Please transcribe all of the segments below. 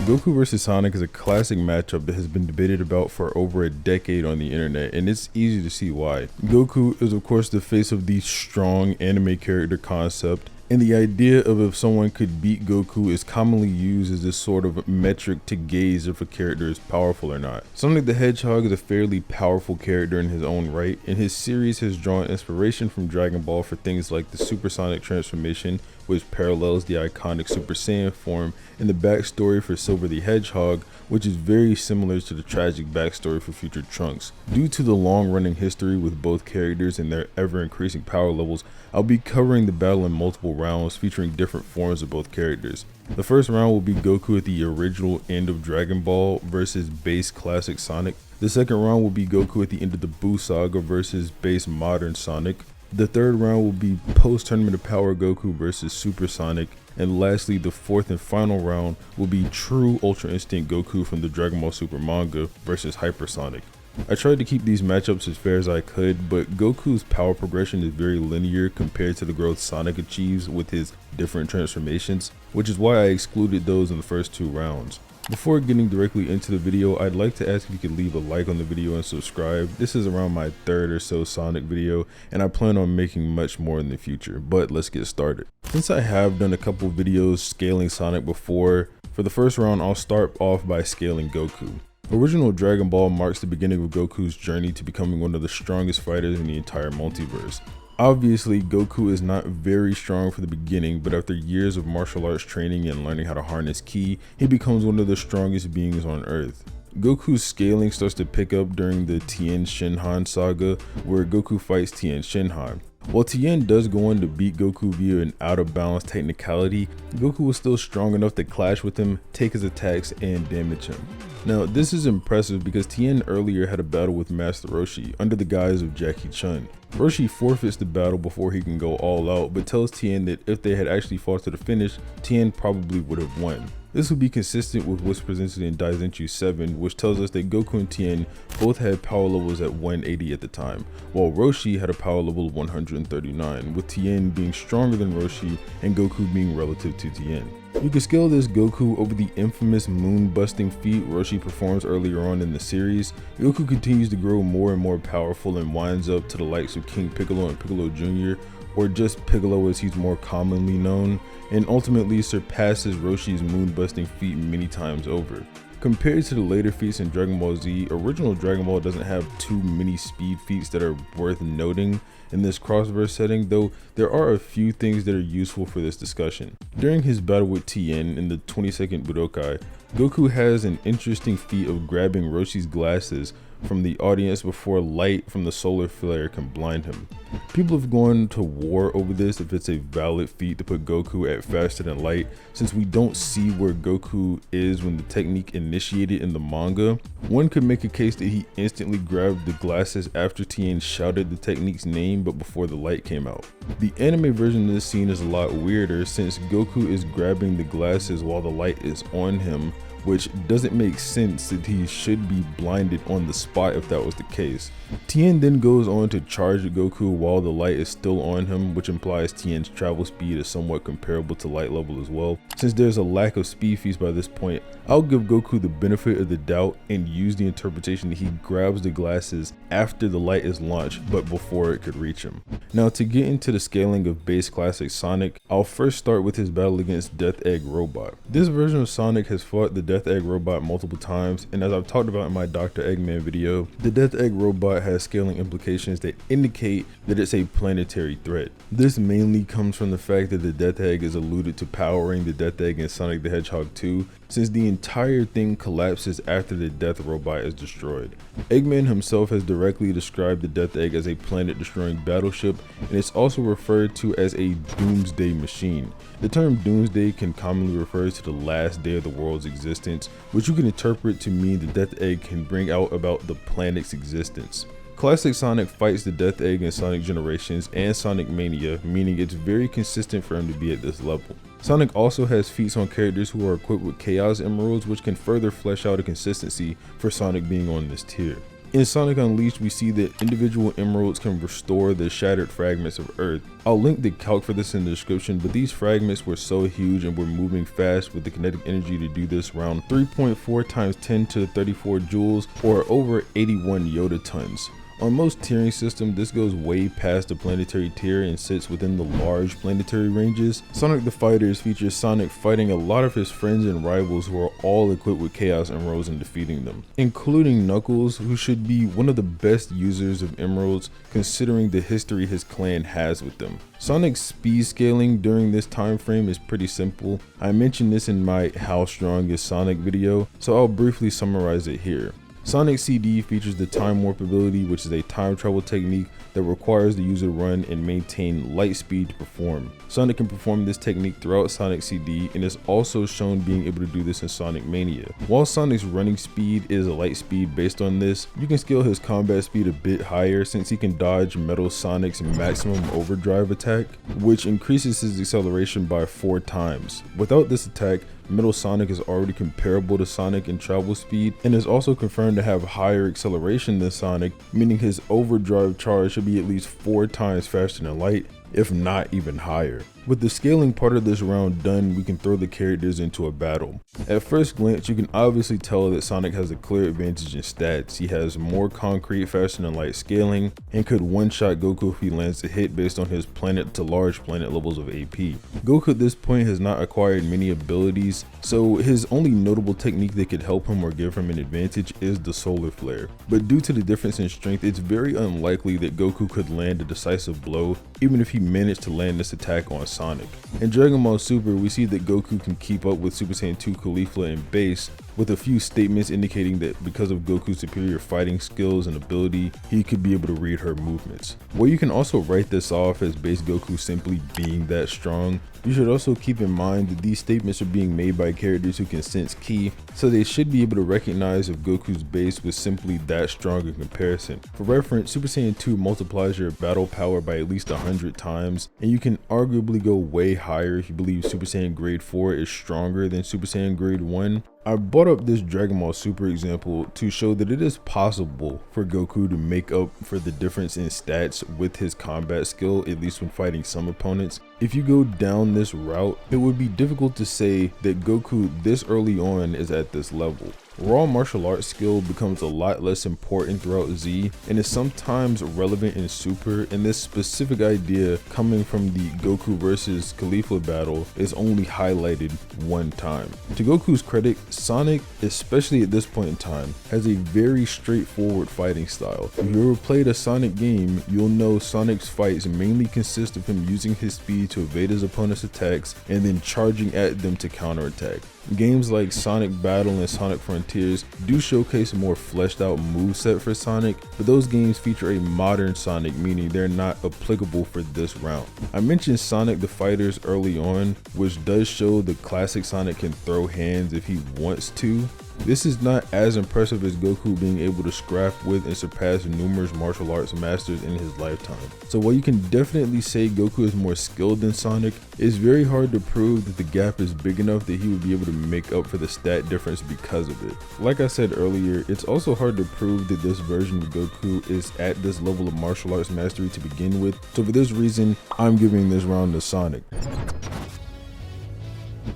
Goku vs Sonic is a classic matchup that has been debated about for over a decade on the internet, and it's easy to see why. Goku is of course the face of the strong anime character concept, and the idea of if someone could beat Goku is commonly used as this sort of metric to gauge if a character is powerful or not. Sonic the Hedgehog is a fairly powerful character in his own right, and his series has drawn inspiration from Dragon Ball for things like the supersonic transformation, which parallels the iconic Super Saiyan form, and the backstory for Silver the Hedgehog, which is very similar to the tragic backstory for future Trunks. Due to the long-running history with both characters and their ever-increasing power levels, I'll be covering the battle in multiple rounds featuring different forms of both characters. The first round will be Goku at the original end of Dragon Ball versus base classic Sonic. The second round will be Goku at the end of the Buu Saga versus base modern Sonic. The third round will be post-Tournament of Power Goku versus Super Sonic. And lastly, the fourth and final round will be true Ultra Instinct Goku from the Dragon Ball Super manga versus Hypersonic. I tried to keep these matchups as fair as I could, but Goku's power progression is very linear compared to the growth Sonic achieves with his different transformations, which is why I excluded those in the first two rounds. Before getting directly into the video, I'd like to ask if you could leave a like on the video and subscribe. This is around my third or so Sonic video, and I plan on making much more in the future, but let's get started. Since I have done a couple videos scaling Sonic before, for the first round I'll start off by scaling Goku. Original Dragon Ball marks the beginning of Goku's journey to becoming one of the strongest fighters in the entire multiverse. Obviously, Goku is not very strong for the beginning, but after years of martial arts training and learning how to harness ki, he becomes one of the strongest beings on Earth. Goku's scaling starts to pick up during the Tien Shinhan saga, where Goku fights Tien Shinhan. While Tien does go on to beat Goku via an out-of-bounds technicality, Goku was still strong enough to clash with him, take his attacks, and damage him. Now, this is impressive because Tien earlier had a battle with Master Roshi under the guise of Jackie Chun. Roshi forfeits the battle before he can go all out, but tells Tien that if they had actually fought to the finish, Tien probably would have won. This would be consistent with what's presented in Daizenshuu 7, which tells us that Goku and Tien both had power levels at 180 at the time, while Roshi had a power level of 139, with Tien being stronger than Roshi and Goku being relative to Tien. You can scale this Goku over the infamous moon-busting feat Roshi performs earlier on in the series. Goku continues to grow more and more powerful and winds up to the likes of King Piccolo and Piccolo Jr., or just Piccolo as he's more commonly known, and ultimately surpasses Roshi's moon-busting feat many times over. Compared to the later feats in Dragon Ball Z, original Dragon Ball doesn't have too many speed feats that are worth noting in this crossverse setting, though there are a few things that are useful for this discussion. During his battle with Tien in the 22nd Budokai, Goku has an interesting feat of grabbing Roshi's glasses from the audience before light from the solar flare can blind him. People have gone to war over this if it's a valid feat to put Goku at faster than light, since we don't see where Goku is when the technique initiated in the manga. One could make a case that he instantly grabbed the glasses after Tien shouted the technique's name but before the light came out. The anime version of this scene is a lot weirder since Goku is grabbing the glasses while the light is on him, which doesn't make sense that he should be blinded on the spot if that was the case. Tien then goes on to charge Goku while the light is still on him, which implies Tien's travel speed is somewhat comparable to light level as well. Since there's a lack of speed feats by this point, I'll give Goku the benefit of the doubt and use the interpretation that he grabs the glasses after the light is launched but before it could reach him. Now, to get into the scaling of base classic Sonic, I'll first start with his battle against Death Egg Robot. This version of Sonic has fought the Death Egg Robot multiple times, and as I've talked about in my Dr. Eggman video, the Death Egg Robot has scaling implications that indicate that it's a planetary threat. This mainly comes from the fact that the Death Egg is alluded to powering the Death Egg in Sonic the Hedgehog 2, since the entire thing collapses after the Death Robot is destroyed. Eggman himself has directly described the Death Egg as a planet-destroying battleship, and it's also referred to as a doomsday machine. The term doomsday can commonly refer to the last day of the world's existence, which you can interpret to mean the Death Egg can bring out about the planet's existence. Classic Sonic fights the Death Egg in Sonic Generations and Sonic Mania, meaning it's very consistent for him to be at this level. Sonic also has feats on characters who are equipped with Chaos Emeralds, which can further flesh out a consistency for Sonic being on this tier. In Sonic Unleashed, we see that individual emeralds can restore the shattered fragments of Earth. I'll link the calc for this in the description, but these fragments were so huge and were moving fast with the kinetic energy to do this around 3.4 times 10 to the 34 joules, or over 81 Yoda tons. On most tiering systems, this goes way past the planetary tier and sits within the large planetary ranges. Sonic the Fighters features Sonic fighting a lot of his friends and rivals who are all equipped with Chaos Emeralds and defeating them, including Knuckles, who should be one of the best users of Emeralds considering the history his clan has with them. Sonic's speed scaling during this time frame is pretty simple. I mentioned this in my How Strong is Sonic video, so I'll briefly summarize it here. Sonic CD features the Time Warp ability, which is a time travel technique that requires the user to run and maintain light speed to perform. Sonic can perform this technique throughout Sonic CD and is also shown being able to do this in Sonic Mania. While Sonic's running speed is a light speed based on this, you can scale his combat speed a bit higher since he can dodge Metal Sonic's maximum overdrive attack, which increases his acceleration by 4 times. Without this attack, Metal Sonic is already comparable to Sonic in travel speed and is also confirmed to have higher acceleration than Sonic, meaning his overdrive charge should be at least 4 times faster than Light, if not even higher. With the scaling part of this round done, we can throw the characters into a battle. At first glance, you can obviously tell that Sonic has a clear advantage in stats. He has more concrete, faster than light scaling, and could one-shot Goku if he lands a hit based on his planet to large planet levels of AP. Goku at this point has not acquired many abilities, so his only notable technique that could help him or give him an advantage is the Solar Flare. But due to the difference in strength, it's very unlikely that Goku could land a decisive blow, even if he managed to land this attack on Sonic. In Dragon Ball Super, we see that Goku can keep up with Super Saiyan 2 Caulifla and Base, with a few statements indicating that because of Goku's superior fighting skills and ability, he could be able to read her movements. While you can also write this off as base Goku simply being that strong, you should also keep in mind that these statements are being made by characters who can sense ki, so they should be able to recognize if Goku's base was simply that strong in comparison. For reference, Super Saiyan 2 multiplies your battle power by at least 100 times, and you can arguably go way higher if you believe Super Saiyan Grade 4 is stronger than Super Saiyan Grade 1. I brought up this Dragon Ball Super example to show that it is possible for Goku to make up for the difference in stats with his combat skill, at least when fighting some opponents. If you go down this route, it would be difficult to say that Goku this early on is at this level. Raw martial arts skill becomes a lot less important throughout Z and is sometimes relevant in Super, and this specific idea coming from the Goku versus Caulifla battle is only highlighted one time. To Goku's credit, Sonic, especially at this point in time, has a very straightforward fighting style. If you ever played a Sonic game, you'll know Sonic's fights mainly consist of him using his speed to evade his opponent's attacks and then charging at them to counterattack. Games like Sonic Battle and Sonic Frontiers do showcase a more fleshed out moveset for Sonic, but those games feature a modern Sonic, meaning they're not applicable for this round. I mentioned Sonic the Fighters early on, which does show the classic Sonic can throw hands if he wants to. This is not as impressive as Goku being able to scrap with and surpass numerous martial arts masters in his lifetime. So while you can definitely say Goku is more skilled than Sonic, it's very hard to prove that the gap is big enough that he would be able to make up for the stat difference because of it. Like I said earlier, it's also hard to prove that this version of Goku is at this level of martial arts mastery to begin with, so for this reason, I'm giving this round to Sonic.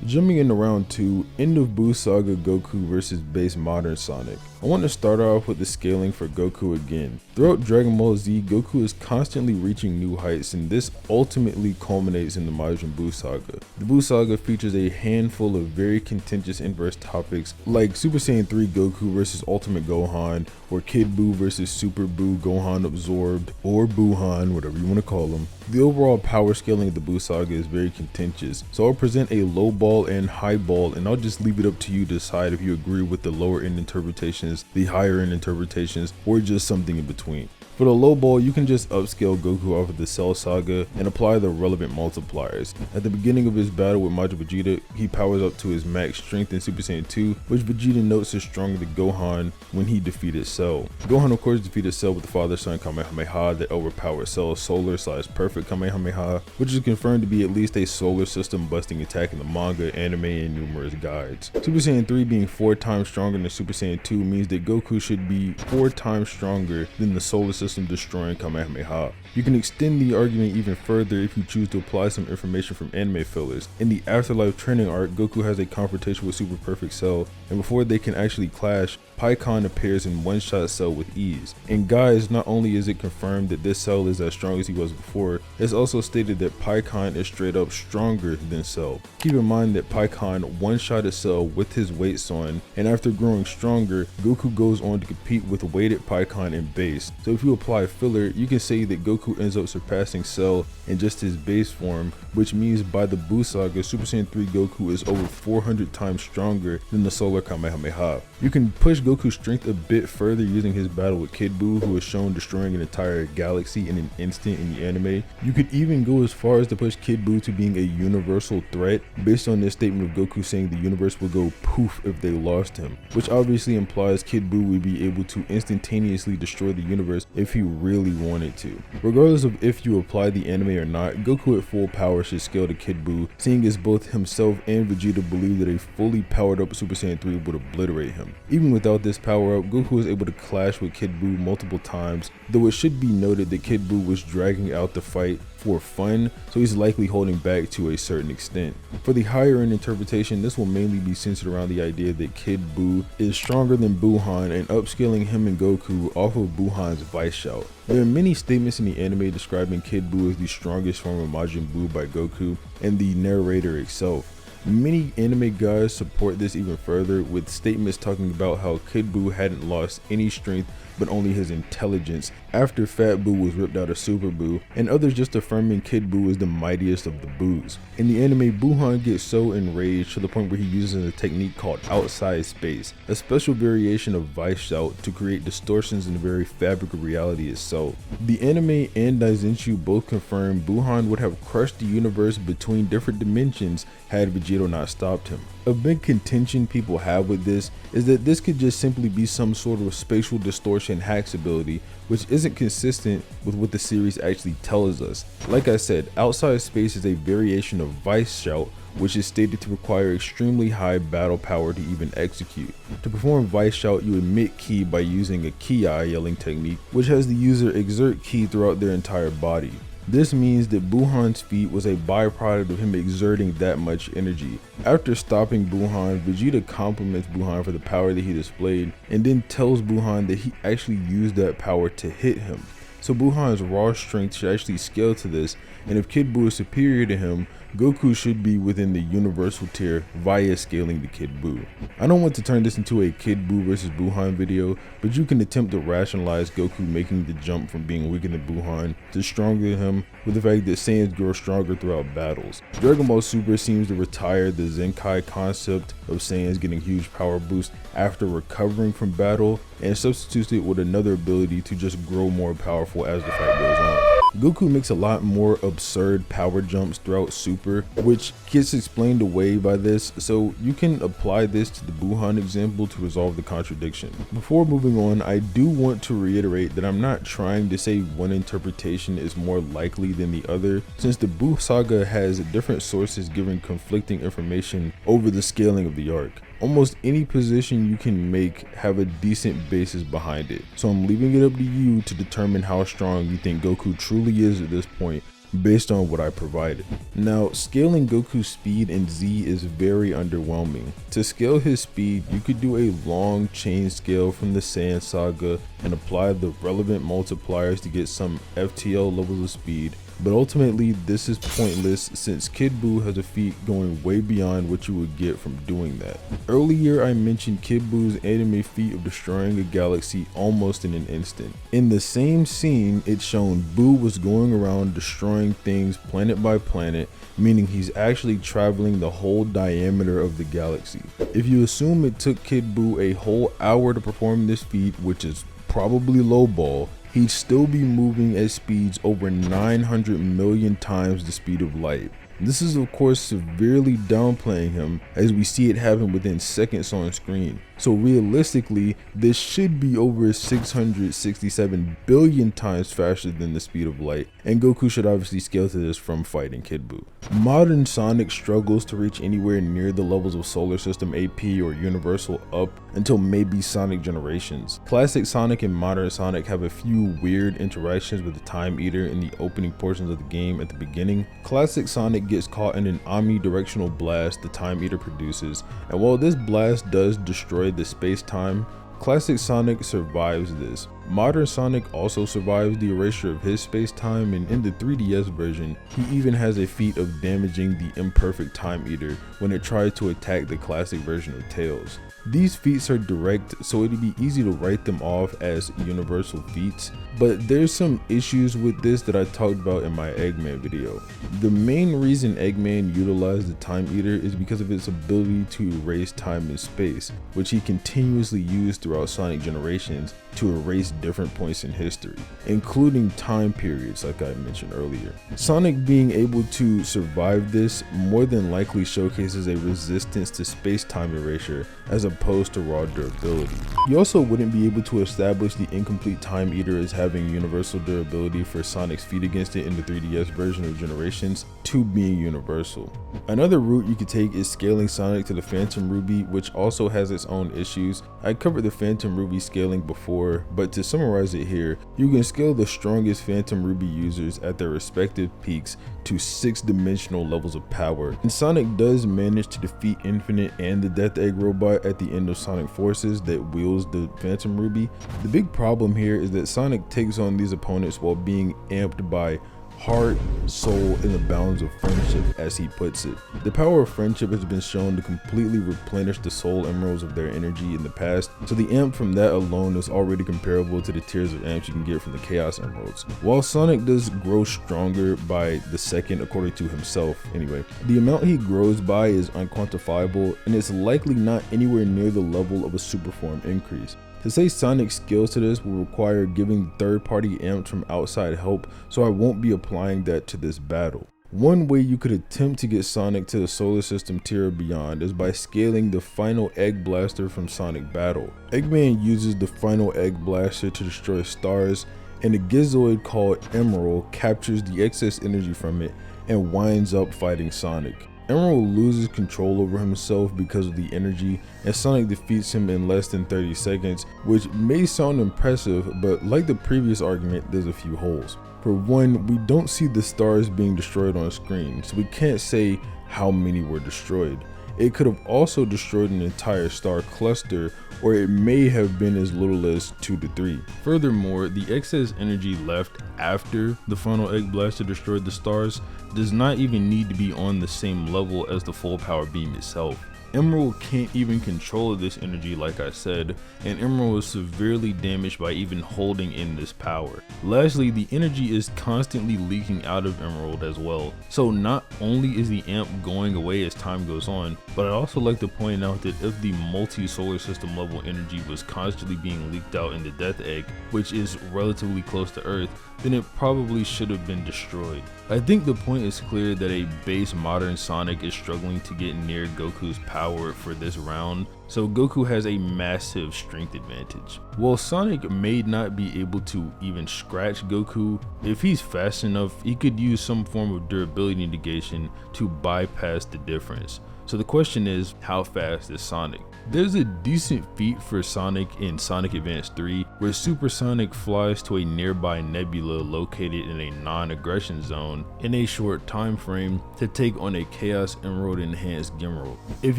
Jumping into round 2, End of Buu Saga Goku vs base modern Sonic. I want to start off with the scaling for Goku again. Throughout Dragon Ball Z, Goku is constantly reaching new heights, and this ultimately culminates in the Majin Buu Saga. The Buu Saga features a handful of very contentious inverse topics like Super Saiyan 3 Goku vs Ultimate Gohan, or Kid Buu vs Super Buu Gohan Absorbed, or Buuhan, whatever you want to call him. The overall power scaling of the Buu Saga is very contentious, so I'll present a low ball and high ball, and I'll just leave it up to you to decide if you agree with the lower end interpretations, the higher end interpretations, or just something in between. For the low ball, you can just upscale Goku off of the Cell Saga and apply the relevant multipliers. At the beginning of his battle with Majin Vegeta, he powers up to his max strength in Super Saiyan 2, which Vegeta notes is stronger than Gohan when he defeated Cell. Gohan of course defeated Cell with the father-son Kamehameha that overpowered Cell's solar/perfect Kamehameha, which is confirmed to be at least a solar system busting attack in the manga, anime, and numerous guides. Super Saiyan 3 being 4 times stronger than Super Saiyan 2 means that Goku should be 4 times stronger than the solar system destroying Kamehameha. You can extend the argument even further if you choose to apply some information from anime fillers. In the Afterlife training arc, Goku has a confrontation with Super Perfect Cell, and before they can actually clash, Pikkon appears and one-shot Cell with ease. And guys, not only is it confirmed that this Cell is as strong as he was before, it's also stated that Pikkon is straight up stronger than Cell. Keep in mind that Pikkon one-shotted Cell with his weights on, and after growing stronger, Goku goes on to compete with weighted Pikkon in base. So if you apply filler, you can say that Goku ends up surpassing Cell in just his base form, which means by the Buu Saga, Super Saiyan 3 Goku is over 400 times stronger than the Solar Kamehameha. You can push Goku's strength a bit further using his battle with Kid Buu, who is shown destroying an entire galaxy in an instant in the anime. You could even go as far as to push Kid Buu to being a universal threat, based on this statement of Goku saying the universe would go poof if they lost him, which obviously implies Kid Buu would be able to instantaneously destroy the universe if he really wanted to. Regardless of if you apply the anime or not, Goku at full power should scale to Kid Buu, seeing as both himself and Vegeta believe that a fully powered up Super Saiyan 3 would obliterate him. Even without this power up, Goku was able to clash with Kid Buu multiple times, though it should be noted that Kid Buu was dragging out the fight for fun, so he's likely holding back to a certain extent. For the higher end interpretation, this will mainly be centered around the idea that Kid Buu is stronger than Buuhan and upscaling him and Goku off of Buuhan's Vice Shout. There are many statements in the anime describing Kid Buu as the strongest form of Majin Buu by Goku and the narrator itself. Many anime guys support this even further, with statements talking about how Kid Buu hadn't lost any strength but only his intelligence after Fat Buu was ripped out of Super Buu, and others just affirming Kid Buu is the mightiest of the Boos. In the anime, Buuhan gets so enraged to the point where he uses a technique called outside space, a special variation of Vice Shout to create distortions in the very fabric of reality itself. The anime and Daizenshu both confirm Buuhan would have crushed the universe between different dimensions had Vegeta not stopped him. A big contention people have with this is that this could just simply be some sort of spatial distortion hacks ability, which isn't consistent with what the series actually tells us. Like I said, outside space is a variation of Vice Shout, which is stated to require extremely high battle power to even execute. To perform Vice Shout, you emit ki by using a ki yelling technique, which has the user exert ki throughout their entire body. This means that Buuhan's feat was a byproduct of him exerting that much energy. After stopping Buuhan, Vegeta compliments Buuhan for the power that he displayed, and then tells Buuhan that he actually used that power to hit him. So Buuhan's raw strength should actually scale to this, and if Kid Buu is superior to him, Goku should be within the universal tier via scaling to Kid Buu. I don't want to turn this into a Kid Buu versus Buuhan video, but you can attempt to rationalize Goku making the jump from being weaker than Buuhan to stronger than him with the fact that Saiyans grow stronger throughout battles. Dragon Ball Super seems to retire the Zenkai concept of Saiyans getting huge power boosts after recovering from battle and substitutes it with another ability to just grow more powerful as the fight goes on. Goku makes a lot more absurd power jumps throughout Super, which gets explained away by this, so you can apply this to the Buuhan example to resolve the contradiction. Before moving on, I do want to reiterate that I'm not trying to say one interpretation is more likely than the other, since the Buu Saga has different sources giving conflicting information over the scaling of the arc. Almost any position you can make have a decent basis behind it, so I'm leaving it up to you to determine how strong you think Goku truly is at this point based on what I provided. Now, scaling Goku's speed in Z is very underwhelming. To scale his speed, you could do a long chain scale from the Saiyan Saga and apply the relevant multipliers to get some FTL levels of speed, but ultimately this is pointless since Kid Buu has a feat going way beyond what you would get from doing that. Earlier I mentioned Kid Buu's anime feat of destroying a galaxy almost in an instant. In the same scene, it's shown Buu was going around destroying things planet by planet, meaning he's actually traveling the whole diameter of the galaxy. If you assume it took Kid Buu a whole hour to perform this feat, which is probably lowball, he'd still be moving at speeds over 900 million times the speed of light. This is of course severely downplaying him, as we see it happen within seconds on screen. So realistically, this should be over 667 billion times faster than the speed of light, and Goku should obviously scale to this from fighting Kid Buu. Modern Sonic struggles to reach anywhere near the levels of Solar System AP or Universal up until maybe Sonic Generations. Classic Sonic and modern Sonic have a few weird interactions with the Time Eater in the opening portions of the game at the beginning. Classic Sonic gets caught in an omnidirectional blast the Time Eater produces, and while this blast does destroy the space-time, Classic Sonic survives this. Modern Sonic also survives the erasure of his space-time, and in the 3DS version, he even has a feat of damaging the imperfect Time Eater when it tried to attack the classic version of Tails. These feats are direct, so it'd be easy to write them off as universal feats, but there's some issues with this that I talked about in my Eggman video. The main reason Eggman utilized the Time Eater is because of its ability to erase time and space, which he continuously used throughout Sonic Generations to erase different points in history, including time periods like I mentioned earlier. Sonic being able to survive this more than likely showcases a resistance to space-time erasure as opposed to raw durability. You also wouldn't be able to establish the incomplete Time Eater as having universal durability for Sonic's feat against it in the 3DS version of Generations to being universal. Another route you could take is scaling Sonic to the Phantom Ruby, which also has its own issues. I covered the Phantom Ruby scaling before, but to summarize it here, you can scale the strongest Phantom Ruby users at their respective peaks to 6-dimensional levels of power, and Sonic does manage to defeat Infinite and the Death Egg robot at the end of Sonic Forces that wields the Phantom Ruby. The big problem here is that Sonic takes on these opponents while being amped by heart, soul, and the bounds of friendship, as he puts it. The power of friendship has been shown to completely replenish the soul emeralds of their energy in the past, so the amp from that alone is already comparable to the tiers of amps you can get from the Chaos Emeralds. While Sonic does grow stronger by the second according to himself anyway, the amount he grows by is unquantifiable, and it's likely not anywhere near the level of a super form increase. To say Sonic scales to this will require giving third-party amps from outside help, so I won't be applying that to this battle. One way you could attempt to get Sonic to the Solar System tier or beyond is by scaling the final Egg Blaster from Sonic Battle. Eggman uses the final Egg Blaster to destroy stars, and a Gizoid called Emerald captures the excess energy from it and winds up fighting Sonic. Emerald loses control over himself because of the energy, and Sonic defeats him in less than 30 seconds, which may sound impressive, but like the previous argument, there's a few holes. For one, we don't see the stars being destroyed on screen, so we can't say how many were destroyed. It could have also destroyed an entire star cluster, or it may have been as little as 2 to 3. Furthermore, the excess energy left after the final Egg Blaster destroyed the stars does not even need to be on the same level as the full power beam itself. Emerald can't even control this energy like I said, and Emerald is severely damaged by even holding in this power. Lastly, the energy is constantly leaking out of Emerald as well, so not only is the amp going away as time goes on, but I'd also like to point out that if the multi-solar system level energy was constantly being leaked out in the Death Egg, which is relatively close to Earth, then it probably should have been destroyed. I think the point is clear that a base modern Sonic is struggling to get near Goku's power for this round, so Goku has a massive strength advantage. While Sonic may not be able to even scratch Goku, if he's fast enough, he could use some form of durability negation to bypass the difference. So the question is, how fast is Sonic? There's a decent feat for Sonic in Sonic Advance 3, where Super Sonic flies to a nearby nebula located in a non-aggression zone in a short time frame to take on a Chaos Emerald enhanced Gemerald. If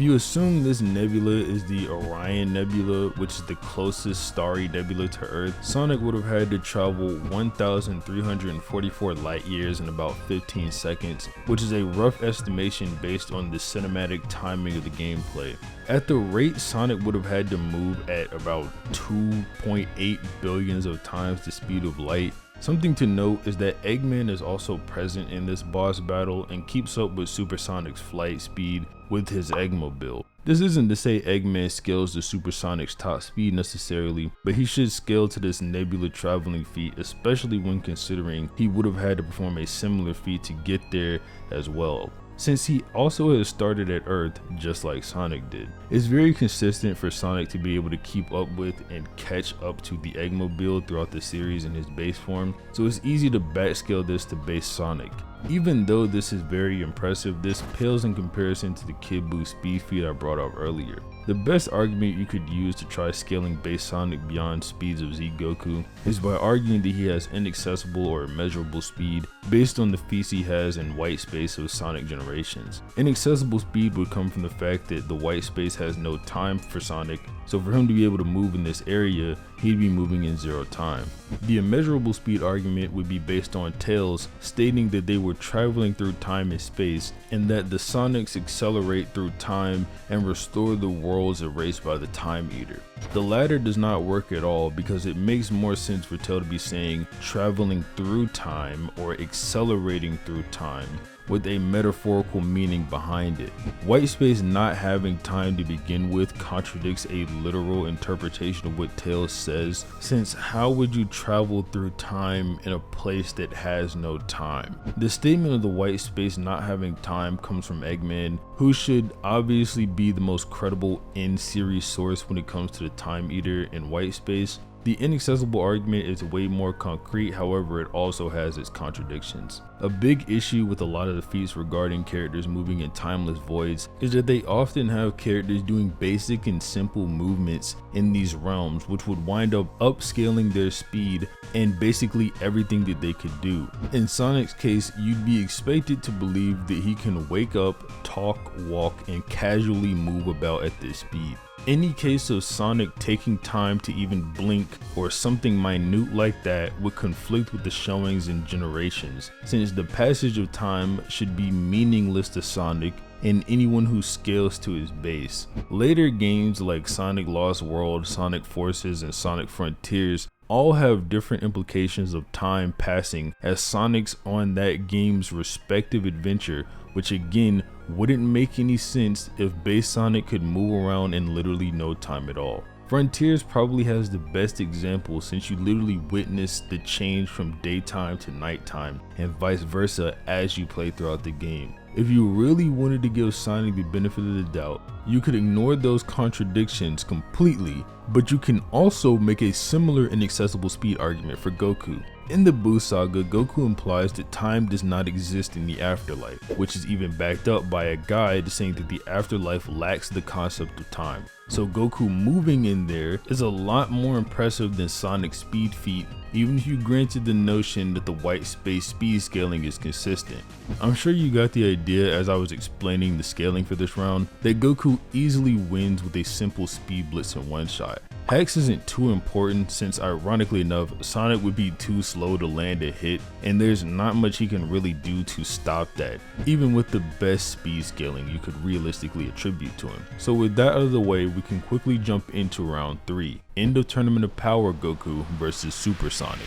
you assume this nebula is the Orion Nebula, which is the closest starry nebula to Earth, Sonic would have had to travel 1,344 light years in about 15 seconds, which is a rough estimation based on the cinematic timing of the gameplay. At the rate Sonic would have had to move at about 2.8 billions of times the speed of light. Something to note is that Eggman is also present in this boss battle and keeps up with Super Sonic's flight speed with his Eggmobile. This isn't to say Eggman scales to Supersonic's top speed necessarily, but he should scale to this nebula traveling feat, especially when considering he would have had to perform a similar feat to get there as well, since he also has started at Earth just like Sonic did. It's very consistent for Sonic to be able to keep up with and catch up to the Eggmobile throughout the series in his base form, so it's easy to backscale this to base Sonic. Even though this is very impressive, this pales in comparison to the Kid Buu speed feat I brought up earlier. The best argument you could use to try scaling base Sonic beyond speeds of Z Goku is by arguing that he has inaccessible or immeasurable speed based on the feats he has in white space of Sonic generations. Inaccessible speed would come from the fact that the white space has no time for Sonic, so for him to be able to move in this area, he'd be moving in 0 time. The immeasurable speed argument would be based on Tails stating that they were traveling through time and space, and that the Sonics accelerate through time and restore the worlds erased by the Time Eater. The latter does not work at all because it makes more sense for Tails to be saying traveling through time or accelerating through time, with a metaphorical meaning behind it. White space not having time to begin with contradicts a literal interpretation of what Tails says, since how would you travel through time in a place that has no time? The statement of the white space not having time comes from Eggman, who should obviously be the most credible in-series source when it comes to the Time Eater in white space. The inaccessible argument is way more concrete, however it also has its contradictions. A big issue with a lot of the feats regarding characters moving in timeless voids is that they often have characters doing basic and simple movements in these realms, which would wind up upscaling their speed and basically everything that they could do. In Sonic's case, you'd be expected to believe that he can wake up, talk, walk, and casually move about at this speed. Any case of Sonic taking time to even blink or something minute like that would conflict with the showings in Generations, since the passage of time should be meaningless to Sonic and anyone who scales to his base. Later games like Sonic Lost World, Sonic Forces, and Sonic Frontiers all have different implications of time passing as Sonic's on that game's respective adventure, which again wouldn't make any sense if base Sonic could move around in literally no time at all. Frontiers probably has the best example, since you literally witness the change from daytime to nighttime and vice versa as you play throughout the game. If you really wanted to give Sonic the benefit of the doubt, you could ignore those contradictions completely, but you can also make a similar inaccessible speed argument for Goku. In the Buu Saga, Goku implies that time does not exist in the afterlife, which is even backed up by a guide saying that the afterlife lacks the concept of time. So Goku moving in there is a lot more impressive than Sonic's speed feat, even if you granted the notion that the white space speed scaling is consistent. I'm sure you got the idea as I was explaining the scaling for this round, that Goku easily wins with a simple speed blitz in one shot. Hex isn't too important since, ironically enough, Sonic would be too slow to land a hit, and there's not much he can really do to stop that, even with the best speed scaling you could realistically attribute to him. So with that out of the way, we can quickly jump into round 3, End of Tournament of Power Goku versus Super Sonic.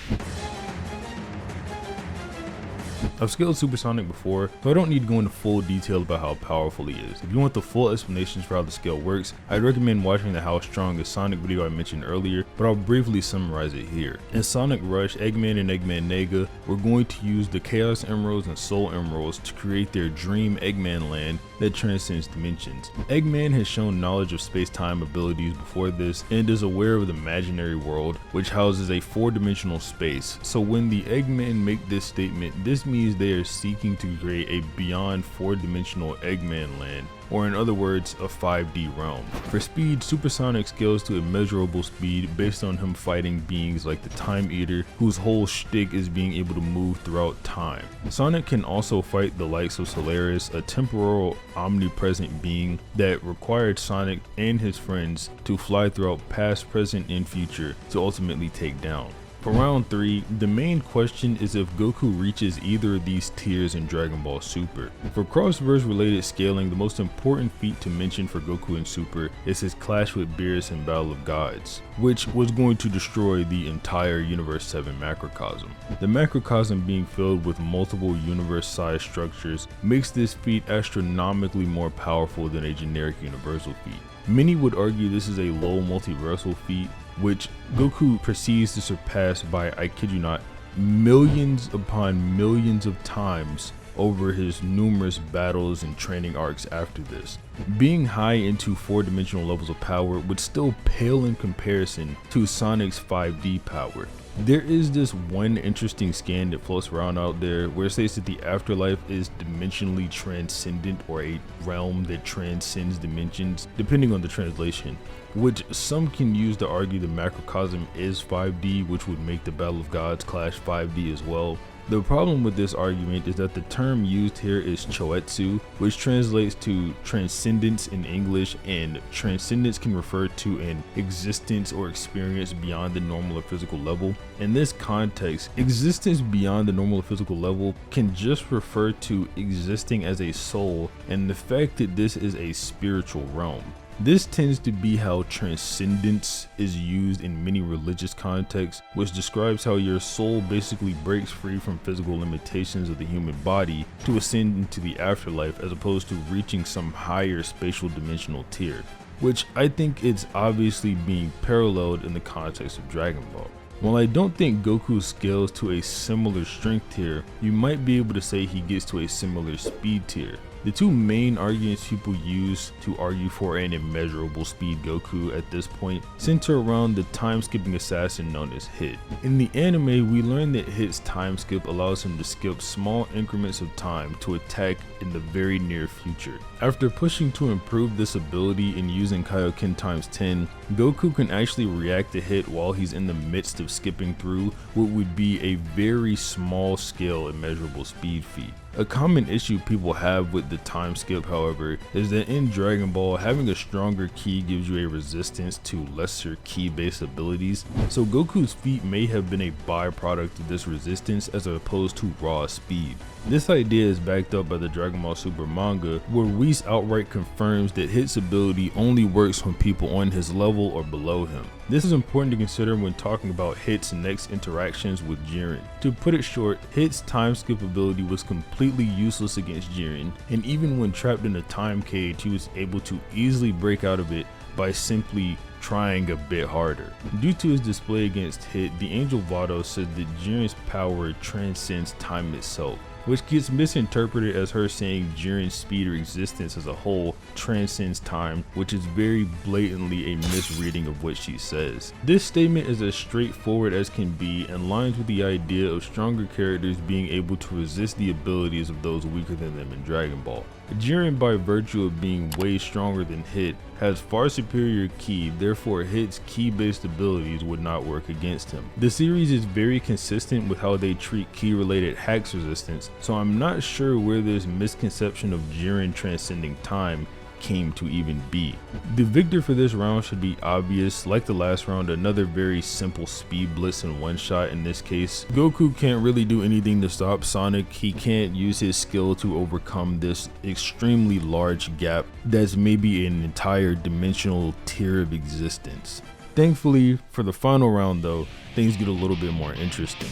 I've scaled Super Sonic before, so I don't need to go into full detail about how powerful he is. If you want the full explanations for how the scale works, I'd recommend watching the How Strong is Sonic video I mentioned earlier, but I'll briefly summarize it here. In Sonic Rush, Eggman and Eggman Nega were going to use the Chaos Emeralds and Soul Emeralds to create their dream Eggman land that transcends dimensions. Eggman has shown knowledge of space-time abilities before this and is aware of the imaginary world, which houses a 4-dimensional space. So when the Eggmen make this statement, this means they are seeking to create a beyond 4-dimensional Eggman land, or in other words, a 5D realm. For speed, Super Sonic scales to immeasurable speed based on him fighting beings like the Time Eater, whose whole shtick is being able to move throughout time. Sonic can also fight the likes of Solaris, a temporal omnipresent being that required Sonic and his friends to fly throughout past, present, and future to ultimately take down. For round 3, the main question is if Goku reaches either of these tiers in Dragon Ball Super. For crossverse related scaling, the most important feat to mention for Goku in Super is his clash with Beerus in Battle of Gods, which was going to destroy the entire Universe 7 macrocosm. The macrocosm being filled with multiple universe-sized structures makes this feat astronomically more powerful than a generic universal feat. Many would argue this is a low multiversal feat, which Goku proceeds to surpass by, I kid you not, millions upon millions of times over his numerous battles and training arcs after this. Being high into 4-dimensional levels of power would still pale in comparison to Sonic's 5D power. There is this one interesting scan that floats around out there where it states that the afterlife is dimensionally transcendent, or a realm that transcends dimensions, depending on the translation, which some can use to argue the macrocosm is 5D, which would make the Battle of Gods clash 5D as well. The problem with this argument is that the term used here is choetsu, which translates to transcendence in English, and transcendence can refer to an existence or experience beyond the normal or physical level. In this context, existence beyond the normal or physical level can just refer to existing as a soul and the fact that this is a spiritual realm. This tends to be how transcendence is used in many religious contexts, which describes how your soul basically breaks free from physical limitations of the human body to ascend into the afterlife, as opposed to reaching some higher spatial dimensional tier, which I think it's obviously being paralleled in the context of Dragon Ball. While I don't think Goku scales to a similar strength tier, you might be able to say he gets to a similar speed tier. The two main arguments people use to argue for an immeasurable speed Goku at this point center around the time-skipping assassin known as Hit. In the anime, we learn that Hit's time skip allows him to skip small increments of time to attack in the very near future. After pushing to improve this ability and using Kaioken times 10, Goku can actually react to Hit while he's in the midst of skipping through what would be a very small scale immeasurable speed feat. A common issue people have with the time skip, however, is that in Dragon Ball, having a stronger ki gives you a resistance to lesser ki based abilities, so Goku's feat may have been a byproduct of this resistance as opposed to raw speed. This idea is backed up by the Dragon Ball Super manga, where Whis outright confirms that Hit's ability only works when people on his level or below him. This is important to consider when talking about Hit's next interactions with Jiren. To put it short, Hit's time skip ability was completely useless against Jiren, and even when trapped in a time cage, he was able to easily break out of it by simply trying a bit harder. Due to his display against Hit, the Angel Vado said that Jiren's power transcends time itself, which gets misinterpreted as her saying Jiren's speed or existence as a whole transcends time, which is very blatantly a misreading of what she says. This statement is as straightforward as can be and lines with the idea of stronger characters being able to resist the abilities of those weaker than them in Dragon Ball. Jiren, by virtue of being way stronger than Hit, has far superior ki, therefore Hit's ki based abilities would not work against him. The series is very consistent with how they treat ki related hacks resistance, so I'm not sure where this misconception of Jiren transcending time came to even be. The victor for this round should be obvious. Like the last round, another very simple speed blitz in one shot. In this case, Goku can't really do anything to stop Sonic. He can't use his skill to overcome this extremely large gap that's maybe an entire dimensional tier of existence. Thankfully, for the final round though, things get a little bit more interesting.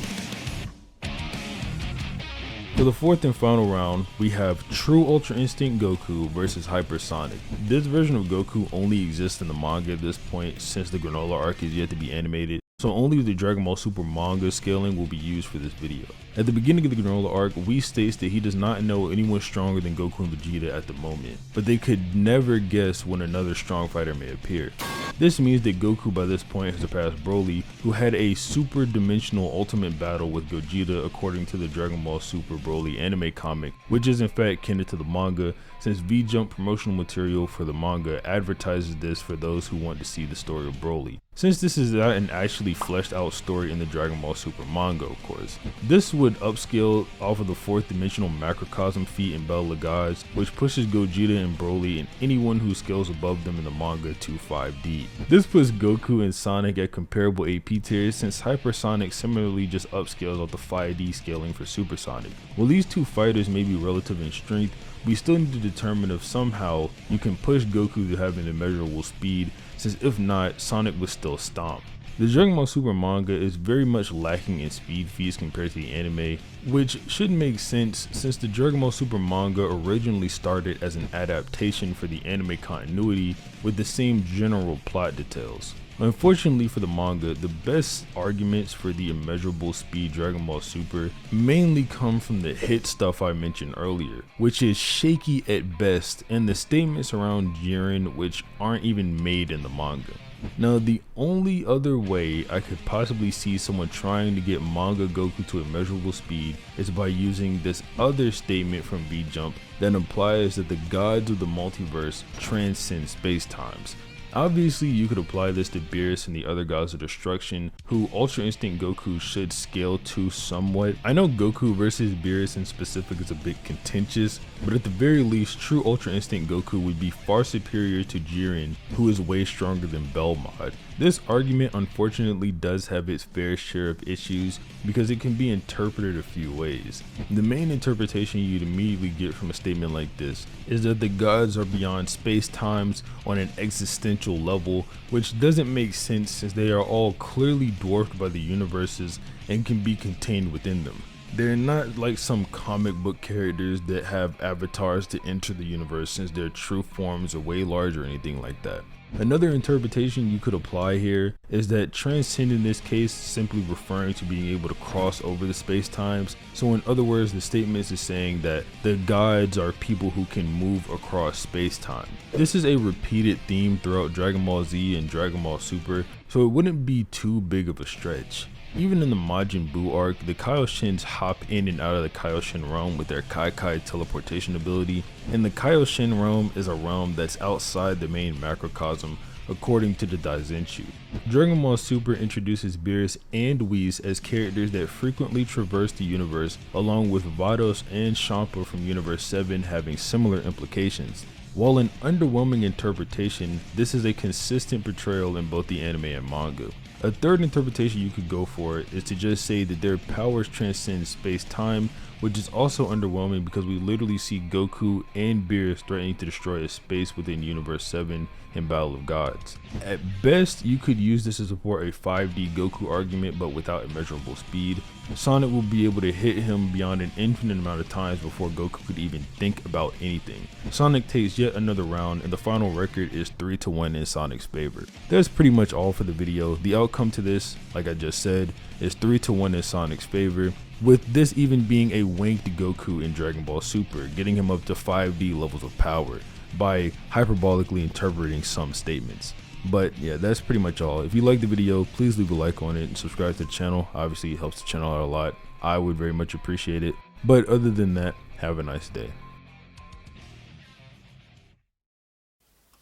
For the fourth and final round, we have True Ultra Instinct Goku versus Hypersonic. This version of Goku only exists in the manga at this point, since the Granola arc is yet to be animated, so only the Dragon Ball Super manga scaling will be used for this video. At the beginning of the Granola arc, Whis states that he does not know anyone stronger than Goku and Vegeta at the moment, but they could never guess when another strong fighter may appear. This means that Goku by this point has surpassed Broly, who had a super dimensional ultimate battle with Gogeta according to the Dragon Ball Super Broly anime comic, which is in fact canon to the manga, since V-Jump promotional material for the manga advertises this for those who want to see the story of Broly. since this is not an actually fleshed out story in the Dragon Ball Super manga, of course. This would upscale off of the 4th dimensional macrocosm feat in Battle of Gods, which pushes Gogeta and Broly and anyone who scales above them in the manga to 5D. This puts Goku and Sonic at comparable AP tiers, since Hypersonic similarly just upscales off the 5D scaling for Supersonic. While these two fighters may be relative in strength, we still need to determine if somehow you can push Goku to have an immeasurable speed, since if not, Sonic would still stomp. The Dragon Ball Super manga is very much lacking in speed feats compared to the anime, which should make sense since the Dragon Ball Super manga originally started as an adaptation for the anime continuity with the same general plot details. Unfortunately for the manga, the best arguments for the immeasurable speed Dragon Ball Super mainly come from the hit stuff I mentioned earlier, which is shaky at best, and the statements around Jiren which aren't even made in the manga. Now, the only other way I could possibly see someone trying to get manga Goku to immeasurable speed is by using this other statement from V-Jump that implies that the gods of the multiverse transcend space-times. Obviously, you could apply this to Beerus and the other gods of destruction, who Ultra Instinct Goku should scale to somewhat. I know Goku versus Beerus in specific is a bit contentious, but at the very least, true Ultra Instinct Goku would be far superior to Jiren, who is way stronger than Belmod. This argument unfortunately does have its fair share of issues because it can be interpreted a few ways. The main interpretation you'd immediately get from a statement like this is that the gods are beyond space-times on an existential level, which doesn't make sense since they are all clearly dwarfed by the universes and can be contained within them. They're not like some comic book characters that have avatars to enter the universe, since their true forms are way larger or anything like that. Another interpretation you could apply here is that transcend in this case simply referring to being able to cross over the space-times. So in other words, the statement is saying that the gods are people who can move across space-time. This is a repeated theme throughout Dragon Ball Z and Dragon Ball Super, so it wouldn't be too big of a stretch. Even in the Majin Buu arc, the Kaioshins hop in and out of the Kaioshin realm with their Kai teleportation ability, and the Kaioshin realm is a realm that's outside the main macrocosm according to the Daizenshuu. Dragon Ball Super introduces Beerus and Whis as characters that frequently traverse the universe, along with Vados and Champa from Universe 7 having similar implications. While an underwhelming interpretation, this is a consistent portrayal in both the anime and manga. A third interpretation you could go for is to just say that their powers transcend space-time, which is also underwhelming because we literally see Goku and Beerus threatening to destroy a space within Universe 7 in Battle of Gods. At best, you could use this to support a 5D Goku argument, but without immeasurable speed. Sonic will be able to hit him beyond an infinite amount of times before Goku could even think about anything. Sonic takes yet another round, and the final record is 3-1 in Sonic's favor. That's pretty much all for the video. The outcome to this, like I just said, is 3-1 in Sonic's favor, with this even being a wink to Goku in Dragon Ball Super, getting him up to 5D levels of power by hyperbolically interpreting some statements. But yeah, that's pretty much all. If you liked the video, please leave a like on it and subscribe to the channel. Obviously, it helps the channel out a lot. I would very much appreciate it. But other than that, have a nice day.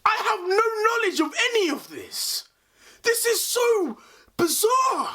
I have no knowledge of any of this. This is so bizarre.